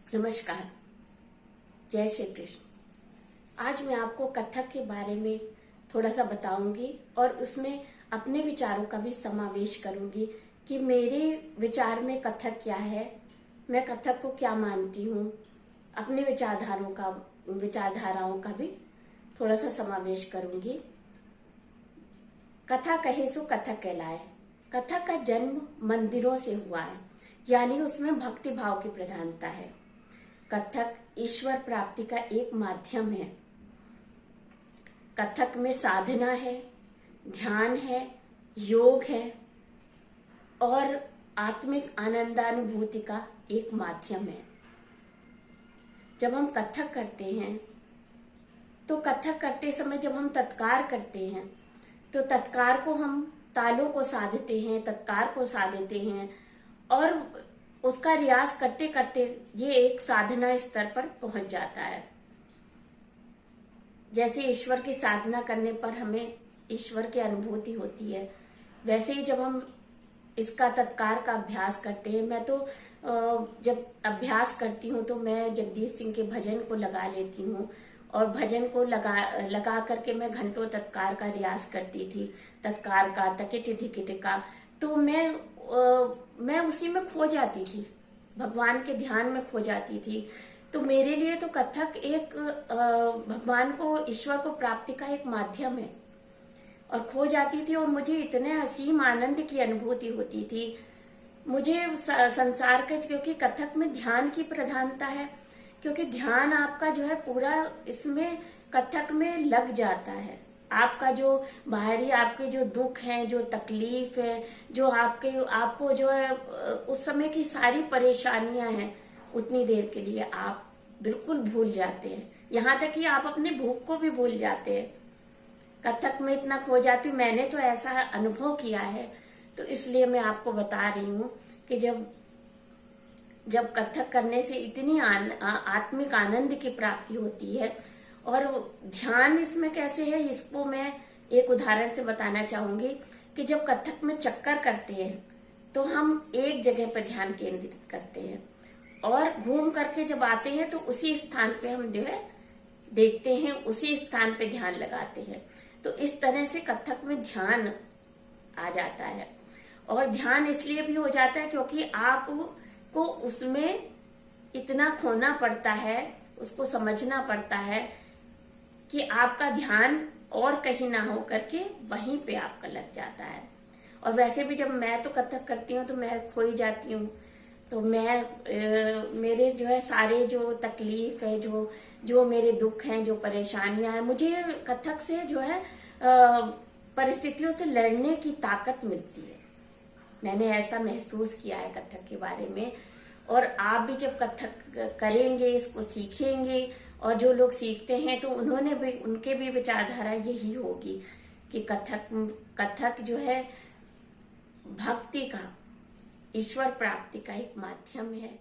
नमस्कार। जय श्री कृष्ण। आज मैं आपको कथक के बारे में थोड़ा सा बताऊंगी और उसमें अपने विचारों का भी समावेश करूंगी कि मेरे विचार में कथक क्या है, मैं कथक को क्या मानती हूँ, अपने विचारधाराओं का भी थोड़ा सा समावेश करूंगी। कथा कहे सो कथक कहलाए। कथक का जन्म मंदिरों से हुआ है, यानी उसमें भक्ति भाव की प्रधानता है। कथक ईश्वर प्राप्ति का एक माध्यम है। कथक में साधना है, ध्यान है, योग है और आत्मिक आनंदानुभूति का एक माध्यम है। जब हम कथक करते हैं तो कथक करते समय जब हम तत्कार करते हैं तो तत्कार को हम तालों को साधते हैं, तत्कार को साधते हैं और उसका रियाज करते करते ये एक साधना स्तर पर पहुंच जाता है। जैसे ईश्वर की साधना करने पर हमें ईश्वर की अनुभूति होती है, वैसे ही जब हम इसका तत्कार का अभ्यास करते हैं, मैं तो जब अभ्यास करती हूँ तो मैं जगजीत सिंह के भजन को लगा लेती हूँ और भजन को लगा करके मैं घंटों तत्कार का रियाज करती थी, तत्कार का, तकिट धिकिट का। तो मैं उसी में खो जाती थी, भगवान के ध्यान में खो जाती थी। तो मेरे लिए तो कथक एक भगवान को, ईश्वर को प्राप्ति का एक माध्यम है और खो जाती थी और मुझे इतने असीम आनंद की अनुभूति होती थी। मुझे संसार के, क्योंकि कथक में ध्यान की प्रधानता है, क्योंकि ध्यान आपका जो है पूरा इसमें कथक में लग जाता है। आपका जो बाहरी आपके जो दुख हैं, जो तकलीफ है, जो आपको जो है उस समय की सारी परेशानियां हैं, उतनी देर के लिए आप बिल्कुल भूल जाते हैं। यहाँ तक कि आप अपनी भूख को भी भूल जाते हैं। कथक में इतना खो जाती हूँ, मैंने तो ऐसा अनुभव किया है। तो इसलिए मैं आपको बता रही हूँ कि जब कथक करने से इतनी आत्मिक आनंद की प्राप्ति होती है। और ध्यान इसमें कैसे है, इसको मैं एक उदाहरण से बताना चाहूंगी कि जब कथक में चक्कर करते हैं तो हम एक जगह पर ध्यान केंद्रित करते हैं और घूम करके जब आते हैं तो उसी स्थान पे हम जो है देखते हैं, उसी स्थान पे ध्यान लगाते हैं। तो इस तरह से कथक में ध्यान आ जाता है। और ध्यान इसलिए भी हो जाता है क्योंकि आपको उसमें इतना खोना पड़ता है, उसको समझना पड़ता है कि आपका ध्यान और कहीं ना हो करके वहीं पे आपका लग जाता है। और वैसे भी जब मैं तो कथक करती हूँ तो मैं खो ही जाती हूँ। तो मेरे जो है सारे जो तकलीफ है, जो मेरे दुख हैं, जो परेशानियां हैं, मुझे कथक से जो है परिस्थितियों से लड़ने की ताकत मिलती है। मैंने ऐसा महसूस किया है कथक के बारे में। और आप भी जब कथक करेंगे, इसको सीखेंगे, और जो लोग सीखते हैं तो उनके भी विचारधारा यही होगी कि कथक जो है भक्ति का, ईश्वर प्राप्ति का एक माध्यम है,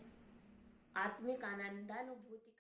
आत्मिक आनंदानुभूति।